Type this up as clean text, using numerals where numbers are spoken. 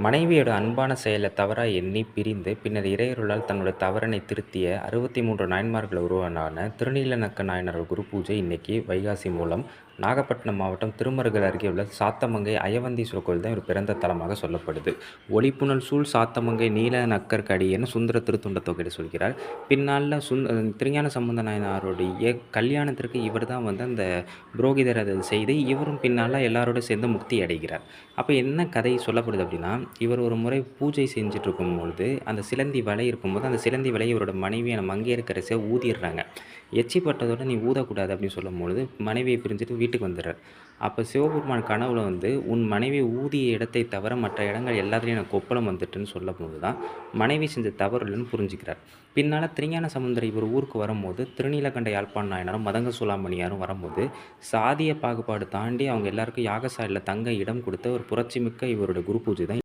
மனைவியோட அன்பான செயலை தவறா எண்ணி பிரிந்து, பின்னர் இறையருளால் தன்னோட தவறினை திருத்திய 63 நாயன்மார்கள் உருவான திருநீலநக்க நாயனார் குரு பூஜை இன்னைக்கு வைகாசி மூலம் நாகப்பட்டினம் மாவட்டம் திருமருகல் அருகே உள்ள சாத்தமங்கை அயவந்தீஸ்வரர் கோயில் தான் இவர் பிறந்த தலமாக சொல்லப்படுது. ஒளிப்புணல் சூழ் சாத்தமங்கை நீல நக்கர் கடியன்னு சுந்தர திருத்தொண்ட தொகையில சொல்கிறார். பின்னால திருஞான சம்பந்த நாயனாருடைய கல்யாணத்திற்கு இவர் தான் அந்த புரோகிதர் அதை செய்து இவரும் பின்னால் எல்லாரோட சேர்ந்து முக்தி அடைகிறார். அப்போ என்ன கதை சொல்லப்படுது அப்படின்னா, இவர் ஒரு முறை பூஜை செஞ்சுட்டு இருக்கும்பொழுது, அந்த சிலந்தி வலை இருக்கும்போது, அந்த சிலந்தி வலைய இவரோட மனைவியான மங்கையர்க்கரசியை ஊதிடுறாங்க. எச்சி பட்டதோட "நீ ஊதக்கூடாது" அப்படின்னு சொல்லும்பொழுது, மனைவியை பிரிஞ்சுட்டு வீட்டுக்கு வந்துடுறார். அப்போ சிவபெருமான் கனவுல "உன் மனைவி ஊதிய இடத்தை தவிர மற்ற இடங்கள் எல்லாத்துலேயும் எனக்கு கொப்பளம் வந்துட்டுன்னு" சொல்லும்போது தான், மனைவி செஞ்ச தவறு இல்லைன்னு புரிஞ்சுக்கிறார். பின்னால் திருஞான சம்பந்தர் இவர் ஊருக்கு வரும்போது, திருநீலகண்ட யாழ்ப்பாண நாயனாரும் மதங்க சூளாமணியாரும் வரும்போது, சாதிய பாகுபாடு தாண்டி அவங்க எல்லாருக்கும் யாகசாலையில் தங்க இடம் கொடுத்த ஒரு புரட்சிமிக்க இவருடைய குரு பூஜை தான்